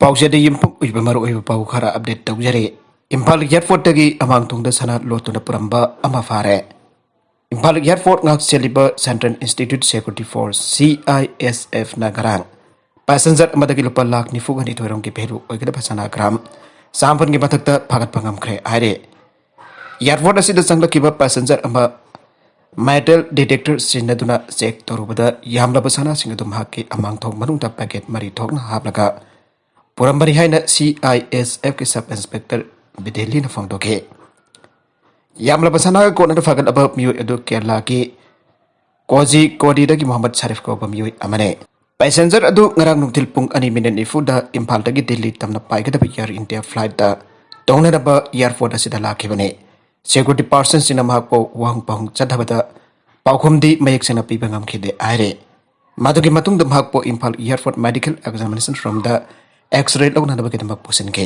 ꯄꯥꯎꯆꯦꯗ ꯌꯨꯝꯐꯝ ꯑꯣꯏꯕ ꯃꯔꯨꯑꯣꯏꯕ ꯄꯥꯎ ꯈꯔ ꯑꯞꯗꯦꯠ ꯇꯧꯖꯔꯤ꯫ ꯏꯝꯐꯥꯜ ꯏꯌꯥꯔꯄꯣꯔꯠꯇꯒꯤ ꯑꯃꯥꯡꯊꯣꯡꯗ ꯁꯅꯥ ꯂꯣꯠꯇꯨꯅ ꯄꯨꯔꯝꯕ ꯑꯃ ꯐꯥꯔꯦ꯫ ꯏꯝꯐꯥꯜ ꯏꯌꯥꯔꯄꯣꯔꯠ ꯉꯥꯛ ꯆꯦꯜꯂꯤꯕ central institute security force CISF ꯅ ꯉꯔꯥꯡ ꯄꯦꯁꯦꯟꯖꯔ ꯑꯃꯗꯒꯤ ꯂꯨꯄꯥ ꯂꯥꯈ 92,000ꯒꯤ ꯚꯦꯂꯨ ꯑꯣꯏꯒꯗꯕ ꯁꯅꯥ ꯒ꯭ꯔꯥꯝ 100ꯒꯤ ꯃꯊꯛꯇ ꯐꯥꯒꯠꯄ ꯉꯝꯈ꯭ꯔꯦ ꯍꯥꯏꯔꯦ꯫ ꯏꯌꯥꯔꯄꯣꯔꯠ ꯑꯁꯤꯗ ꯆꯪꯂꯛꯈꯤꯕ ꯄꯦꯁꯦꯟꯖꯔ ꯑꯃ ꯃꯦꯇꯜ ꯗꯤꯇꯦꯛꯇꯔ ꯁꯤꯖꯤꯟꯅꯗꯨꯅ ꯆꯦꯛ ꯇꯧꯔꯨꯕꯗ ꯌꯥꯝꯂꯕ ꯁꯅꯥꯁꯤꯡ ꯑꯗꯨ ꯃꯍꯥꯛꯀꯤ ꯑꯃꯥꯡꯊꯣꯡ ꯃꯅꯨꯡꯗ ꯄꯦꯀꯦꯠ 3 ꯊꯣꯛꯅ ꯍꯥꯞꯂꯒ ꯄꯨꯔꯝꯕꯅꯤ ꯍꯥꯏꯅ CISFꯒꯤ ꯁꯕ ꯏꯟꯁꯄꯦꯛꯇꯔ ꯕꯤꯗꯦꯂꯤꯅ ꯐꯣꯡꯗꯣꯛꯈꯤ꯫ ꯌꯥꯝꯂꯕ ꯁꯅꯥꯒ ꯀꯣꯟꯅꯅ ꯐꯒꯠꯂꯕ ꯃꯤꯑꯣꯏ ꯑꯗꯨ ꯀꯦꯔꯂꯥꯒꯤ ꯀꯣꯖꯤꯀꯣꯗꯤꯗꯒꯤ ꯃꯣꯍꯝꯃꯗ ꯁꯔꯤꯐ ꯀꯧꯕ ꯃꯤꯑꯣꯏ ꯑꯃꯅꯤ꯫ ꯄꯦꯁꯦꯟꯖꯔ ꯑꯗꯨ ꯉꯔꯥꯡ ꯅꯨꯡꯊꯤꯜ ꯄꯨꯡ 2:40ꯗ ꯏꯝꯐꯥꯜꯗꯒꯤ ꯗꯤꯜꯂꯤ ꯇꯝꯅ ꯄꯥꯏꯒꯗꯕ ꯏꯌꯔ ꯏꯟꯗꯤꯌꯥ ꯐ꯭ꯂꯥꯏꯠꯇ ꯇꯣꯡꯅꯅꯕ ꯏꯌꯥꯔꯄꯣꯔꯠ ꯑꯁꯤꯗ ꯂꯥꯛꯈꯤꯕꯅꯤ꯫ ꯁꯦꯀ꯭ꯌꯨꯔꯤꯇꯤ ꯄꯥꯔꯁꯟꯁꯤꯡꯅ ꯃꯍꯥꯛꯄꯨ ꯋꯥꯍꯪ ꯄꯥꯎꯍꯪ ꯆꯠꯊꯕꯗ ꯄꯥꯎꯈꯨꯝꯗꯤ ꯃꯌꯦꯛ ꯁꯦꯡꯅ ꯄꯤꯕ ꯉꯝꯈꯤꯗꯦ ꯍꯥꯏꯔꯦ꯫ ꯃꯗꯨꯒꯤ ꯃꯇꯨꯡꯗ ꯃꯍꯥꯛꯄꯨ ꯏꯝꯐꯥꯜ ꯏꯌꯥꯔꯄꯣꯔꯠ ꯃꯦꯗꯤꯀꯦꯜ ꯑꯦꯛꯖꯥꯃꯤꯅꯦꯁꯟ ꯔꯨꯝꯗ ꯑꯦꯛꯁ-ꯔꯦ ꯂꯧꯅꯅꯕꯒꯤꯗꯃꯛ ꯄꯨꯁꯤꯟꯈꯤ꯫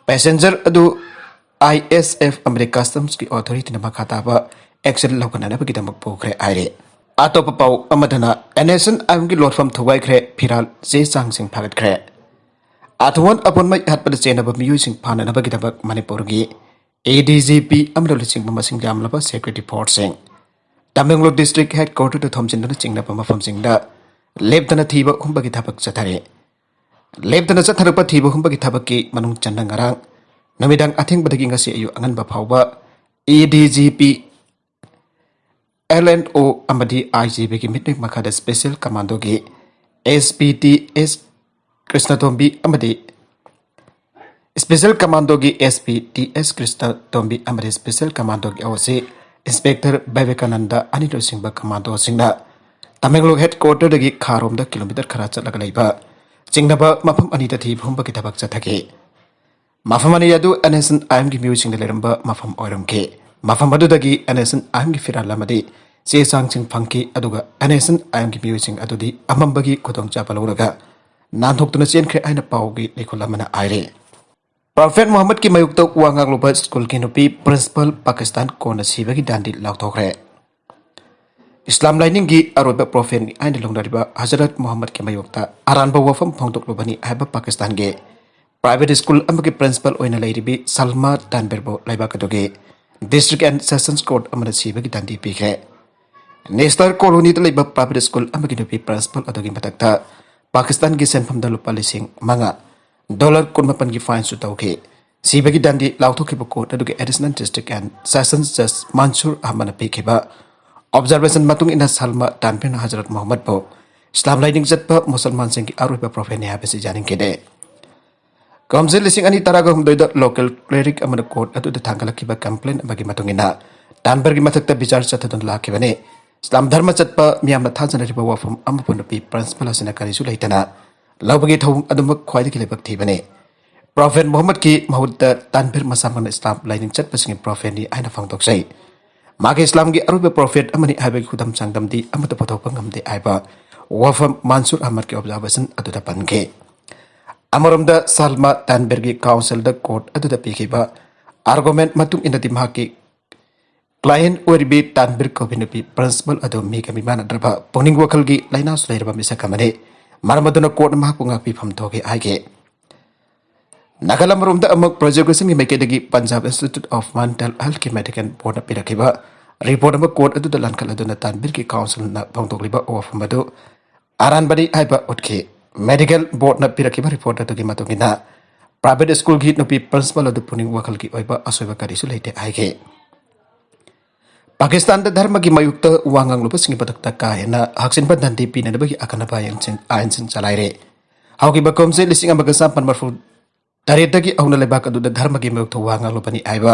ꯄꯦꯁꯦꯟꯖꯔ ꯑꯗꯨ ISF ꯑꯃꯗꯤ ꯀꯁꯇꯝꯁꯀꯤ ꯑꯣꯊꯣꯔꯤꯇꯤꯅ ꯃꯈꯥ ꯇꯥꯕ ꯑꯦꯛꯁꯟ ꯂꯧꯈꯠꯅꯕꯒꯤꯗꯃꯛ ꯄꯨꯈ꯭ꯔꯦ ꯍꯥꯏꯔꯦ꯫ ꯑꯇꯣꯞꯄ ꯄꯥꯎ ꯑꯃꯗꯅ NSNIMꯒꯤ ꯂꯣꯠꯐꯝ ꯊꯨꯒꯥꯏꯈ꯭ꯔꯦ, ꯐꯤꯔꯥꯜ ꯆꯦ ꯆꯥꯡꯁꯤꯡ ꯐꯥꯒꯠꯈ꯭ꯔꯦ꯫ ꯑꯊꯧꯑꯣꯟ ꯑꯄꯣꯟꯃꯩ ꯍꯥꯠꯄꯗ ꯆꯦꯟꯅꯕ ꯃꯤꯑꯣꯏꯁꯤꯡ ꯐꯥꯅꯅꯕꯒꯤꯗꯃꯛ ꯃꯅꯤꯄꯨꯔꯒꯤ ADGP ꯑꯃꯗ ꯂꯨꯆꯤꯡꯕ ꯃꯁꯤꯡ ꯌꯥꯝꯂꯕ ꯁꯦꯀ꯭ꯌꯨꯔꯤꯇꯤ ꯐꯣꯔꯁꯁꯤꯡ ꯇꯃꯦꯡꯂꯣꯡ ꯗꯤꯁꯇ꯭ꯔꯤꯛ ꯍꯦꯗꯀ꯭ꯋꯥꯔꯇꯔꯗ ꯊꯣꯝꯖꯤꯟꯗꯨꯅ ꯆꯤꯡꯅꯕ ꯃꯐꯝꯁꯤꯡꯗ ꯂꯦꯞꯇꯅ ꯊꯤꯕ ꯍꯨꯝꯕꯒꯤ ꯊꯕꯛ ꯆꯠꯊꯔꯤ꯫ ꯂꯦꯞꯇꯅ ꯆꯠꯊꯔꯛꯄ ꯊꯤꯕ ꯍꯨꯝꯕꯒꯤ ꯊꯕꯛꯀꯤ ꯃꯅꯨꯡ ꯆꯟꯅ ꯉꯔꯥꯡ ꯅꯨꯃꯤꯗꯥꯡ ꯑꯊꯦꯡꯕꯗꯒꯤ ꯉꯁꯤ ꯑꯌꯨꯛ ꯑꯉꯟꯕ ꯐꯥꯎꯕ ADGP LNO amadi IGBꯒꯤ ꯃꯤꯠꯌꯦꯡ ꯃꯈꯥꯗ ꯁ꯭ꯄꯦꯁꯤꯌꯦꯜ ꯀꯃꯥꯟꯗꯣꯒꯤ SPTS ꯀ꯭ꯔꯤꯁꯅꯇꯣꯝꯕꯤ ꯑꯃꯗꯤ ꯁ꯭ꯄꯦꯁꯤꯌꯦꯜ ꯀꯃꯥꯟꯗꯣꯒꯤ SPTS ꯀ꯭ꯔꯤꯁꯅꯇꯣꯝꯕꯤ ꯑꯃꯗꯤ special ꯀꯃꯥꯟꯗꯣꯒꯤ OC inspector ꯕꯩꯕꯦꯀꯥꯅꯟꯗ ꯑꯅꯤꯂꯣꯏꯁꯤꯡꯕ ꯀꯃꯥꯟꯗꯣꯁꯤꯡꯅ Tamenglong ꯍꯦꯗꯀ꯭ꯋꯥꯔꯇꯔꯗꯒꯤ ꯈꯥꯔꯣꯝꯗ kilometre ꯈꯔ ꯆꯠꯂꯒ ꯂꯩꯕ ꯆꯤꯡꯅꯕ ꯃꯐꯝ ꯑꯅꯤꯗ ꯊꯤꯕ ꯍꯨꯝꯕꯒꯤ ꯊꯕꯛ ꯆꯠꯊꯈꯤ꯫ ꯃꯐꯝ ꯑꯅꯤ ꯑꯗꯨ NSNIMꯒꯤ ꯃꯤꯑꯣꯏꯁꯤꯡꯅ ꯂꯩꯔꯝꯕ ꯃꯐꯝ ꯑꯣꯏꯔꯝꯈꯤ꯫ ꯃꯐꯝ ꯑꯗꯨꯗꯒꯤ NSNIMꯒꯤ ꯐꯤꯔꯥꯜ ꯑꯃꯗꯤ ꯆꯦ ꯆꯥꯡꯁꯤꯡ ꯐꯪꯈꯤ, ꯑꯗꯨꯒ NSNIMꯒꯤ ꯃꯤꯑꯣꯏꯁꯤꯡ ꯑꯗꯨꯗꯤ ꯑꯃꯝꯕꯒꯤ ꯈꯨꯗꯣꯡꯆꯥꯕ ꯂꯧꯔꯒ ꯅꯥꯟꯊꯣꯛꯇꯨꯅ ꯆꯦꯟꯈ꯭ꯔꯦ ꯍꯥꯏꯅ ꯄꯥꯎꯒꯤ ꯂꯩꯈꯣꯜ ꯑꯃꯅ ꯍꯥꯏꯔꯤ꯫ ꯄ꯭ꯔꯣꯐꯦꯠ ꯃꯨꯍꯝꯃꯗꯀꯤ ꯃꯥꯌꯣꯛꯇ ꯋꯥ ꯉꯥꯡꯂꯨꯕ ꯁ꯭ꯀꯨꯜꯒꯤ ꯅꯨꯄꯤ ꯄ꯭ꯔꯤꯟꯁꯤꯄꯜ ꯄꯥꯀꯤꯁꯇꯥꯟ ꯀꯣꯟꯅ ꯁꯤꯕꯒꯤ ꯗꯥꯟꯗꯤ ꯂꯥꯎꯊꯣꯛꯈ꯭ꯔꯦ꯫ ꯏꯁꯂꯥꯝ ꯂꯥꯏꯅꯤꯡꯒꯤ ꯑꯔꯣꯏꯕ ꯄ꯭ꯔꯣꯐꯦꯠꯅꯤ ꯍꯥꯏꯅ ꯂꯧꯅꯔꯤꯕ ꯍꯖꯔꯠ ꯃꯨꯍꯝꯃꯗꯀꯤ ꯃꯥꯌꯣꯛꯇ ꯑꯔꯥꯟꯕ ꯋꯥꯐꯝ ꯐꯣꯡꯗꯣꯛꯂꯨꯕꯅꯤ ꯍꯥꯏꯕ ꯄꯥꯀꯤꯁꯇꯥꯟꯒꯤ ꯄ꯭ꯔꯥꯏꯚꯦꯠ ꯁ꯭ꯀꯨꯜ ꯑꯃꯒꯤ ꯄ꯭ꯔꯤꯟꯁꯤꯄꯜ ꯑꯣꯏꯅ ꯂꯩꯔꯤꯕꯤ ꯁꯜꯃꯥ ꯇꯥꯟꯕꯤꯔꯕꯨ ꯂꯩꯕꯥꯛ ꯑꯗꯨꯒꯤ ꯗꯤꯁꯇ꯭ꯔꯤꯛ ꯑꯦꯟड ꯁꯦꯁꯟꯁ ꯀꯣꯔꯠ ꯑꯃꯅ ꯁꯤꯕꯒꯤ ꯗꯥꯟꯗꯤ ꯄꯤꯈ꯭ꯔꯦ꯫ ꯅꯦꯁꯇꯔ ꯀꯣꯂꯣꯅꯤꯗ ꯂꯩꯕ ꯄ꯭ꯔꯥꯏꯚꯦꯠ ꯁ꯭ꯀꯨꯜ ꯑꯃꯒꯤ ꯅꯨꯄꯤ ꯄ꯭ꯔꯤꯟꯁꯤꯄꯜ ꯑꯗꯨꯒꯤ ꯃꯊꯛꯇ ꯄꯥꯀꯤꯁꯇꯥꯟꯒꯤ ꯁꯦꯟꯐꯝꯗ ꯂꯨꯄꯥ $5,000 ꯒꯤ ꯐꯥꯏꯟꯁꯨ ꯇꯧꯈꯤ꯫ ꯁꯤꯕꯒꯤ ꯗꯥꯟꯗꯤ ꯂꯥꯎꯊꯣꯛꯈꯤꯕ ꯀꯣꯔꯠ ꯑꯗꯨꯒꯤ ꯑꯦꯗꯤꯁꯅꯦꯜ ꯗꯤꯁꯇ꯭ꯔꯤꯛ ꯑꯦꯟड ꯁꯦꯁꯟꯁ ꯖꯖ ꯃꯟꯁꯨꯔ ꯑꯍꯃꯗꯅ ꯄꯤꯈꯤꯕ ꯑꯣꯕꯖꯔꯕꯦꯁꯟ ꯃꯇꯨꯡ ꯏꯟꯅ ꯁꯜꯃꯥ ꯇꯥꯟꯕꯤꯔꯅ ꯍꯖꯔꯠ ꯃꯨꯍꯝꯃꯗꯄꯨ ꯏꯁꯂꯥꯝ ꯂꯥꯏꯅꯤꯡ ꯆꯠꯄ ꯃꯨꯁꯜꯃꯥꯟꯁꯤꯡꯒꯤ ꯑꯔꯣꯏꯕ ꯄ꯭ꯔꯣꯐꯦꯠꯅꯤ ꯍꯥꯏꯕꯁꯤ ꯌꯥꯅꯤꯡꯈꯤꯗꯦ꯫ ꯀꯥꯎꯟꯁꯤꯜ 2018ꯗ ꯂꯣꯀꯦꯜ ꯀ꯭ꯂꯦꯔꯤꯛ ꯑꯃꯅ ꯀꯣꯔꯠ ꯑꯗꯨꯗ ꯊꯥꯡꯒꯠꯂꯛꯈꯤꯕ ꯀꯝꯄ꯭ꯂꯦꯟ ꯑꯃꯒꯤ ꯃꯇꯨꯡ ꯏꯟꯅ ꯇꯥꯟꯕꯔꯒꯤ ꯃꯊꯛꯇ ꯕꯤꯆꯥꯔ ꯆꯠꯊꯗꯨꯅ ꯂꯥꯛꯈꯤꯕꯅꯤ꯫ ꯏꯁꯂꯥꯝ ꯙꯔꯃ ꯆꯠꯄ ꯃꯤꯌꯥꯝꯅ ꯊꯥꯖꯅꯔꯤꯕ ꯋꯥꯐꯝ ꯑꯃꯕꯨ ꯅꯨꯄꯤ ꯄ꯭ꯔꯤꯟꯁꯤꯄꯜ ꯑꯁꯤꯅ ꯀꯔꯤꯁꯨ ꯂꯩꯇꯅ ꯂꯧꯕꯒꯤ ꯊꯧꯑꯣꯡ ꯑꯗꯨꯃꯛ ꯈ꯭ꯋꯥꯏꯗꯒꯤ ꯂꯥꯏꯕꯛ ꯊꯤꯕꯅꯤ꯫ ꯄ꯭ꯔꯣꯐꯦꯠ ꯃꯨꯍꯝꯃꯗꯀꯤ ꯃꯍꯨꯠꯇ ꯇꯥꯟꯕꯤꯔ ꯃꯁꯥꯃꯛꯅ ꯏꯁꯂꯥꯝ ꯂꯥꯏꯅꯤꯡ ꯆꯠꯄꯁꯤꯡꯒꯤ ꯄ꯭ꯔꯣꯐꯦꯠꯅꯤ ꯍꯥꯏꯅ ꯐꯣꯡꯗꯣꯛꯆꯩ꯫ ꯃꯥꯒꯤ ꯏꯁꯂꯥꯝꯒꯤ ꯑꯔꯣꯏꯕ ꯄ꯭ꯔꯣꯐꯦꯠ ꯑꯃꯅꯤ ꯍꯥꯏꯕꯒꯤ ꯈꯨꯗꯝ ꯆꯥꯡꯗꯝꯗꯤ ꯑꯃꯠꯇ ꯄꯨꯊꯣꯛꯄ ꯉꯝꯗꯦ ꯍꯥꯏꯕ ꯋꯥꯐꯝ ꯃꯟꯁꯨꯔ ꯑꯍꯃꯗꯀꯤ ꯑꯣꯕꯖꯔꯕꯦꯁꯟ ꯑꯗꯨꯗ ꯄꯟꯈꯤ꯫ ꯑꯃꯔꯣꯝꯗ ꯁꯜꯃꯥ ꯇꯥꯟꯕꯤꯔꯒꯤ ꯀꯥꯎꯟꯁꯤꯜꯗ ꯀꯣꯔꯠ ꯑꯗꯨꯗ ꯄꯤꯈꯤꯕ ꯑꯥꯔꯒꯨꯃꯦꯟꯠ ꯃꯇꯨꯡ ꯏꯟꯅꯗꯤ ꯃꯍꯥꯛꯀꯤ ꯀ꯭ꯂꯥꯏꯌꯦꯟꯠ ꯑꯣꯏꯔꯤꯕꯤ ꯇꯥꯟꯕꯤꯔ ꯀꯧꯕꯤ ꯅꯨꯄꯤ ꯄ꯭ꯔꯤꯟꯁꯤꯄꯜ ꯑꯗꯨ ꯃꯤꯒ ꯃꯤꯃꯥꯟꯅꯗ꯭ꯔꯕ ꯄꯨꯛꯅꯤꯡ ꯋꯥꯈꯜꯒꯤ ꯂꯥꯏꯅꯥꯁꯨ ꯂꯩꯔꯕ ꯃꯤꯁꯛ ꯑꯃꯅꯤ꯫ ꯃꯔꯝ ꯑꯗꯨꯅ ꯀꯣꯔꯠꯅ ꯃꯍꯥꯛꯄꯨ ꯉꯥꯛꯄꯤꯐꯝ ꯊꯣꯛꯈꯤ ꯍꯥꯏꯈꯤ꯫ ꯅꯥꯀꯜ ꯑꯃꯔꯣꯝꯗ ꯑꯃꯨꯛ ꯄ꯭ꯔꯣꯖꯦꯀ꯭ꯌꯨꯁꯟꯒꯤ ꯃꯥꯏꯀꯩꯗꯒꯤ ꯄꯟꯖꯥꯕ ꯏꯟꯁꯇꯤꯇ꯭ꯌꯨꯠ ꯑꯣꯐ ꯃꯦꯟꯇꯦꯜ ꯍꯦꯜꯊꯀꯤ ꯃꯦꯗꯤꯀꯦꯜ ꯕꯣꯔꯗꯅ ꯄꯤꯔꯛꯈꯤꯕ ꯔꯤꯄꯣꯔꯠ ꯑꯃ ꯀꯣꯔꯠ ꯑꯗꯨꯗ ꯂꯥꯟꯈꯠꯂꯗꯨꯅ ꯇꯥꯟꯕꯤꯔꯒꯤ ꯀꯥꯎꯟꯁꯤꯜꯅ ꯐꯣꯡꯗꯣꯛꯂꯤꯕ ꯋꯥꯐꯝ ꯑꯗꯨ ꯑꯔꯥꯟꯕꯅꯤ ꯍꯥꯏꯕ ꯎꯠꯈꯤ꯫ ꯃꯦꯗꯤꯀꯦꯜ ꯕꯣꯔꯗꯅ ꯄꯤꯔꯛꯈꯤꯕ ꯔꯤꯄꯣꯔꯠ ꯑꯗꯨꯒꯤ ꯃꯇꯨꯡ ꯏꯟꯅ ꯄ꯭ꯔꯥꯏꯚꯦꯠ ꯁ꯭ꯀꯨꯜꯒꯤ ꯅꯨꯄꯤ ꯄ꯭ꯔꯤꯟꯁꯤꯄꯜ ꯑꯗꯨ ꯄꯨꯛꯅꯤꯡ ꯋꯥꯈꯜꯒꯤ ꯑꯣꯏꯕ ꯑꯁꯣꯏꯕ ꯀꯔꯤꯁꯨ ꯂꯩꯇꯦ ꯍꯥꯏꯈꯤ꯫ ꯄꯥꯀꯤꯁꯇꯥꯟꯗ ꯙꯔꯃꯒꯤ ꯃꯥꯌꯣꯛꯇ ꯋꯥ ꯉꯥꯡꯂꯨꯕꯁꯤꯡꯒꯤ ꯃꯊꯛꯇ ꯀꯥ ꯍꯦꯟꯅ ꯍꯛꯆꯤꯟꯕ ꯗꯟꯗꯤ ꯄꯤꯅꯅꯕꯒꯤ ꯑꯈꯟꯅꯕ ꯑꯥꯏꯟꯁꯤꯡ ꯆꯂꯥꯏꯔꯦ꯫ ꯍꯧꯈꯤꯕ ꯀꯨꯝꯁꯤ 1938ꯗꯒꯤ ꯍꯧꯅ ꯂꯩꯕꯥꯛ ꯑꯗꯨꯗ ꯙꯔꯃꯒꯤ ꯃꯥꯌꯣꯛꯇ ꯋꯥ ꯉꯥꯡꯂꯨꯕꯅꯤ ꯍꯥꯏꯕ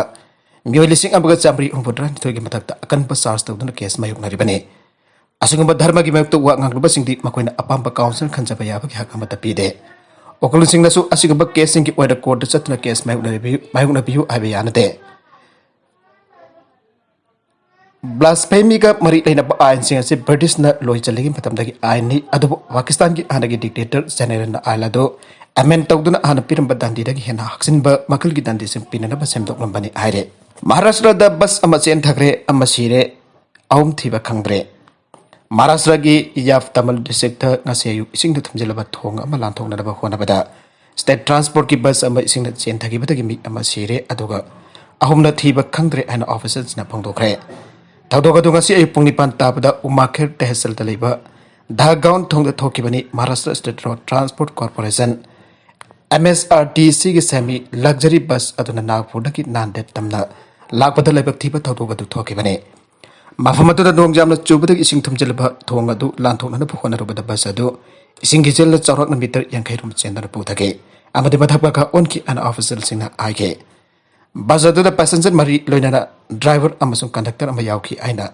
ꯃꯤꯑꯣꯏ 1,962ꯒꯤ ꯃꯊꯛꯇ ꯑꯀꯟꯕ ꯆꯥꯔꯖ ꯇꯧꯗꯨꯅ ꯀꯦꯁ ꯃꯥꯌꯣꯛꯅꯔꯤꯕꯅꯤ꯫ ꯑꯁꯤꯒꯨꯝꯕ ꯙꯔꯃꯒꯤ ꯃꯥꯌꯣꯛꯇ ꯋꯥ ꯉꯥꯡꯂꯨꯕꯁꯤꯡꯗꯤ ꯃꯈꯣꯏꯅ ꯑꯄꯥꯝꯕ ꯀꯥꯎꯟꯁꯤꯜ ꯈꯟꯖꯕ ꯌꯥꯕꯒꯤ ꯍꯛ ꯑꯃꯠꯇ ꯄꯤꯗꯦ꯫ ꯎꯀꯤꯜꯁꯤꯡꯅꯁꯨ ꯑꯁꯤꯒꯨꯝꯕ ꯀꯦꯁꯁꯤꯡꯒꯤ ꯑꯣꯏꯅ ꯀꯣꯔꯠꯇ ꯆꯠꯇꯨꯅ ꯀꯦꯁ ꯃꯥꯌꯣꯛꯅꯕꯤꯌꯨ ꯍꯥꯏꯕ ꯌꯥꯅꯗꯦ꯫ ꯕ꯭ꯂꯥꯁꯐꯦꯃꯤꯒ ꯃꯔꯤ ꯂꯩꯅꯕ ꯑꯥꯏꯟꯁꯤꯡ ꯑꯁꯤ ꯕ꯭ꯔꯤꯇꯤꯁꯅ ꯂꯣꯏꯁꯤꯜꯂꯤꯉꯩ ꯃꯇꯝꯗꯒꯤ ꯑꯥꯏꯟꯅꯤ, ꯑꯗꯨꯕꯨ ꯄꯥꯀꯤꯁꯇꯥꯟꯒꯤ ꯍꯥꯟꯅꯒꯤ ꯗꯤꯛꯇꯦꯇꯔ ꯖꯦꯅꯔꯦꯜꯅ ꯑꯥꯏꯟ ꯑꯗꯨ ꯑꯦꯃꯦꯟ ꯇꯧꯗꯨꯅ ꯍꯥꯟꯅ ꯄꯤꯔꯝꯕ ꯗꯟꯗꯤꯗꯒꯤ ꯍꯦꯟꯅ ꯍꯛꯆꯤꯟꯕ ꯃꯈꯜꯒꯤ ꯗꯟꯗꯤꯁꯤꯡ ꯄꯤꯅꯅꯕ ꯁꯦꯝꯗꯣꯛꯂꯝꯕꯅꯤ ꯍꯥꯏꯔꯦ꯫ ꯃꯍꯥꯔꯥꯁꯇ꯭ꯔꯗ ꯕꯁ ꯑꯃ ꯆꯦꯟꯊꯈ꯭ꯔꯦ, ꯑꯃ ꯁꯤꯔꯦ, 3 ꯊꯤꯕ ꯈꯪꯗ꯭ꯔꯦ꯫ ꯃꯍꯥꯔꯥꯁꯇ꯭ꯔꯒꯤ ꯌꯥꯚꯇꯃꯜ ꯗꯤꯁꯇ꯭ꯔꯤꯛꯇ ꯉꯁꯤ ꯑꯌꯨꯛ ꯏꯁꯤꯡꯗ ꯊꯨꯝꯖꯤꯜꯂꯕ ꯊꯣꯡ ꯑꯃ ꯂꯥꯟꯊꯣꯛꯅꯅꯕ ꯍꯣꯠꯅꯕꯗ state transport ki bus ama ising na chen thagi batagi mi ama sire aduga ahumna thiba khangdre ana officers na phongdokre thaudoga dunga si ay pungni pan tabada umakher tehsil da leiba dhagaon thongda thokibani Maharashtra State Road Transport Corporation MSRTC ki semi luxury bus aduna Nagpur da ki nande tamna lakpada leibak thiba thaudoga du thokibani mafam adu da nongjamna chubada ising thumjelba thong adu lanthokna na phona rubada bus adu ising gi jel chawrak na meter 50 rum chen na puthage amade mathakpa ka onki an official singna aige bus adu da passenger mari loinana driver amasung conductor ama yauki aina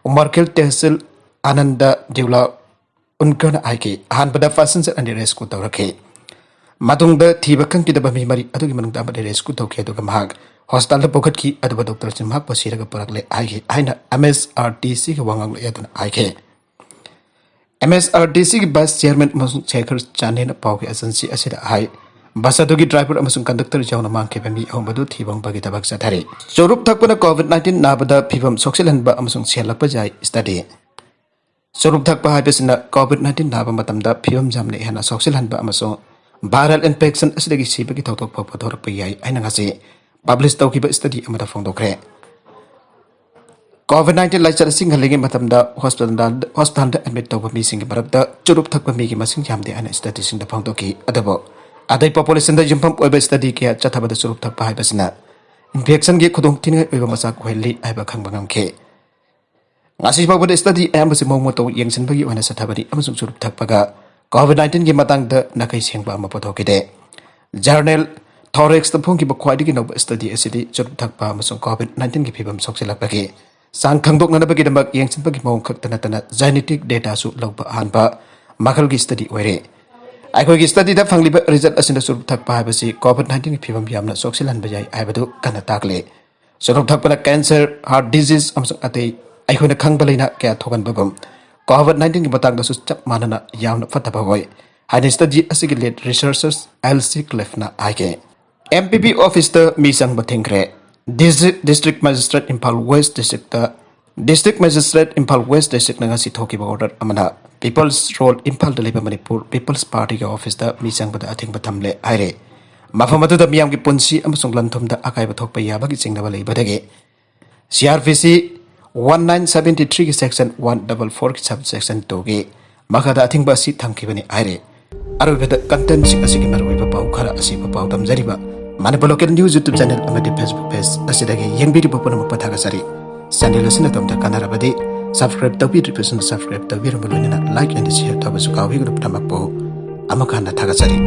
umarkel tehsil ananda deula unkana aige han bada passenger and rescue tawrake madungda thiba kangki da bami mari adu gi manungda ba rescue tawke adu ga mahag hospital da pokat ki adu doctor chimhak pasiraga parakle aige aina MSRTC ga wangang le adu aige MSRTC ki bus chairman amasung Shekhar Chane na pawki agency asida hai bus adu gi driver amasung conductor jawna mangke bami ahombadu thibang bagi tabak sathari chorup thakpana COVID-19 nabada phibam sokselanba amasung selakpa jai study chorup thakpa haibesina COVID-19 naba matamda phibam jamne hena sokselanba amasung viral infection asidagi sibagi thautok phok photorak pa yai aina ngasi publish tawkiba study amada phongdokre COVID-19 laichat sing halingi matamda hospital da admit tawba mi sing barakda chorup thakpa mi gi masing jamde ana study sing da phongdoki adabo adai population da jimpam oiba study ke chathabada chorup thakpa haibesina infection gi khudong tinga oiba masak hoili aiba khangbangam ke ngasi pabada study ambasi mongmo to yengsin bagi ona sathabani amasung chorup thakpaga COVID-19 ki matang da nakai sengba ama pothokide journal thorax da phongki ba khwaidi ki no study asidi chorup thakpa amasung COVID-19 ki phibam sokselakpagi sang khangdok na bagi damak yengsin bagi mong khak tana genetic data su logba hanba makhal gi study oire akhoi gi study da phangliba result asinda chorup thakpa habasi COVID-19 ki phibam yamna sokselan bajai aibadu kana takle chorup thakpa cancer heart disease amasung atei akhoi na khangbalina kya thogan babam COVID-19 ki batang da su chap manana yamna fataba hoi haini study asigi lead researchers LC Cliff na aike MPP office da mi sang bathingre district magistrate Impal West district magistrate Impal West district na ngasi thoki ba order amana people's role Impal da leba Manipur People's Party ka office da mi sang bada athing bathamle aire mafamatu da miyam ki punsi amasung lanthum da akai ba thokpa yaba ki chingna ba leiba dage CRPC 1973 ki section 144 ki subsection 2 ki makada athing ba si thamki bani aire arubeda content si asigi marwai ba pau khara asi ba pau damjariba Manipur Local News YouTube channel amadi Facebook page asidagi yengbiri bopona mapathaga sari channel asina tomda kanarabadi subscribe tabi represent subscribe tabi rumulunina like and share tabasu kawi grup tamakpo amakana thaga sari